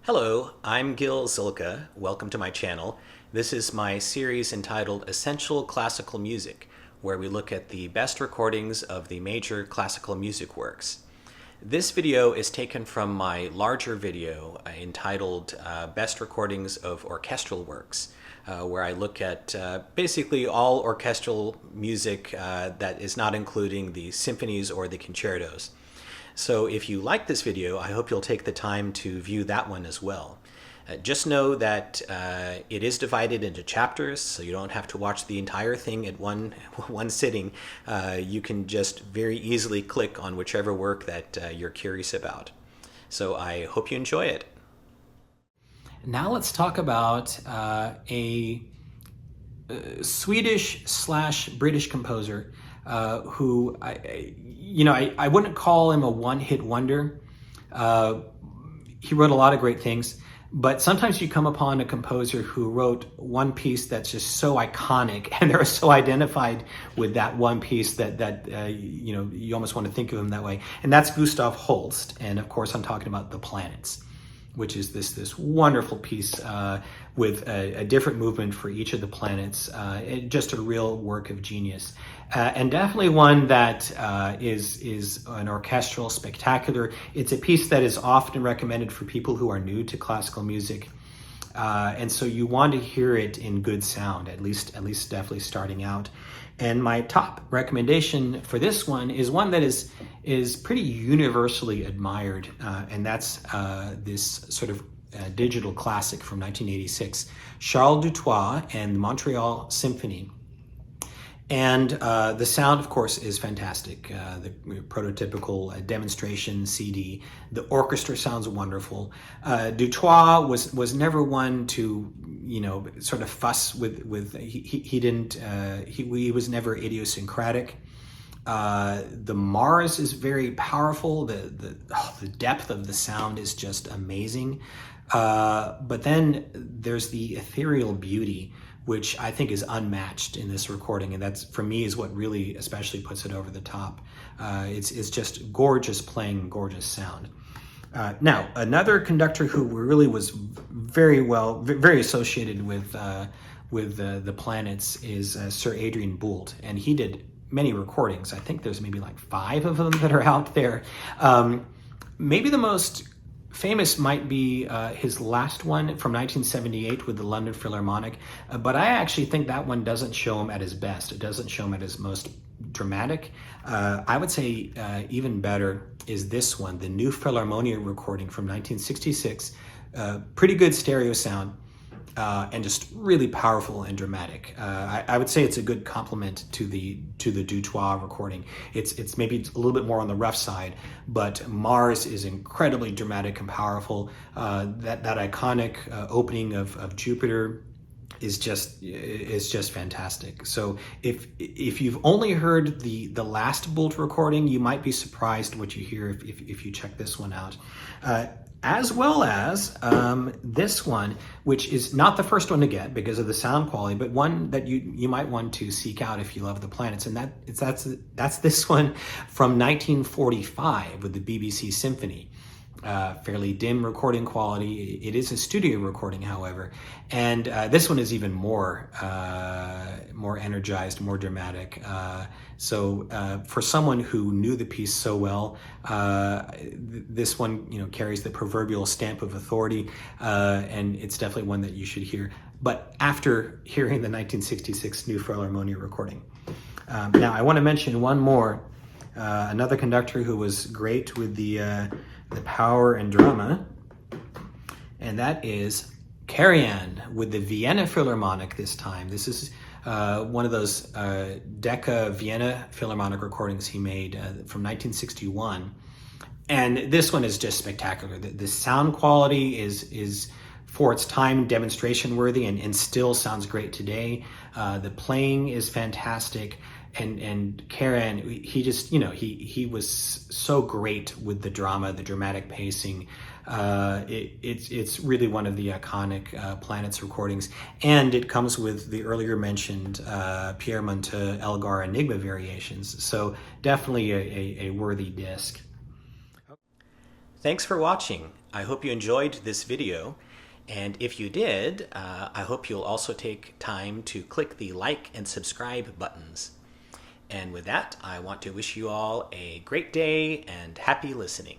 Hello, I'm Gil Zilkha. Welcome to my channel. This is my series entitled Essential Classical Music, where we look at the best recordings of the major classical music works. This video is taken from my larger video entitled Best Recordings of Orchestral Works, where I look at basically all orchestral music that is not including the symphonies or the concertos. So if you like this video, I hope you'll take the time to view that one as well. Just know that it is divided into chapters, so you don't have to watch the entire thing at one sitting. You can just very easily click on whichever work that you're curious about. So I hope you enjoy it. Now let's talk about a Swedish/British composer who I wouldn't call him a one-hit wonder. He wrote a lot of great things, but sometimes you come upon a composer who wrote one piece that's just so iconic, and they're so identified with that one piece that you almost want to think of him that way. And that's Gustav Holst, and of course I'm talking about The Planets, which is this wonderful piece with a different movement for each of the planets. Just a real work of genius. And definitely one that is an orchestral spectacular. It's a piece that is often recommended for people who are new to classical music. And so you want to hear it in good sound, at least definitely starting out. And my top recommendation for this one is one that is pretty universally admired, and that's this sort of digital classic from 1986, Charles Dutoit and the Montreal Symphony. And the sound, of course, is fantastic. The prototypical demonstration CD. The orchestra sounds wonderful. Dutoit was never one to, sort of fuss with. He was never idiosyncratic. The Mars is very powerful. The depth of the sound is just amazing. But then there's the ethereal beauty, which I think is unmatched in this recording, and that's, for me, is what really especially puts it over the top. It's just gorgeous playing, gorgeous sound. Now, another conductor who really was very associated with the Planets is Sir Adrian Boult, and he did many recordings. I think there's maybe like 5 of them that are out there. Maybe the most famous might be his last one from 1978 with the London Philharmonic, but I actually think that one doesn't show him at his best. It doesn't show him at his most dramatic. I would say even better is this one, the New Philharmonia recording from 1966. Pretty good stereo sound. And just really powerful and dramatic. I would say it's a good complement to the Dutois recording. It's maybe a little bit more on the rough side, but Mars is incredibly dramatic and powerful. That iconic opening of Jupiter is just fantastic. So if you've only heard the last Boult recording, you might be surprised what you hear if you check this one out. As well as this one, which is not the first one to get because of the sound quality, but one that you might want to seek out if you love the Planets, and that's this one from 1945 with the BBC Symphony. Fairly dim recording quality. It is a studio recording, however, and this one is even more energized, more dramatic. So for someone who knew the piece so well, this one carries the proverbial stamp of authority, and it's definitely one that you should hear. But after hearing the 1966 New Philharmonia recording. Now I want to mention one more, another conductor who was great with the power and drama, and that is Karajan with the Vienna Philharmonic this time. This is one of those Decca Vienna Philharmonic recordings he made from 1961. And this one is just spectacular. The sound quality is for its time demonstration worthy and still sounds great today. The playing is fantastic. And Karajan, he just, he was so great with the drama, the dramatic pacing. It's really one of the iconic Planets recordings, and it comes with the earlier mentioned Pierre Monteux Elgar Enigma variations. So definitely a worthy disc. thanks for watching. I hope you enjoyed this video. And if you did, I hope you'll also take time to click the like and subscribe buttons. And with that, I want to wish you all a great day and happy listening.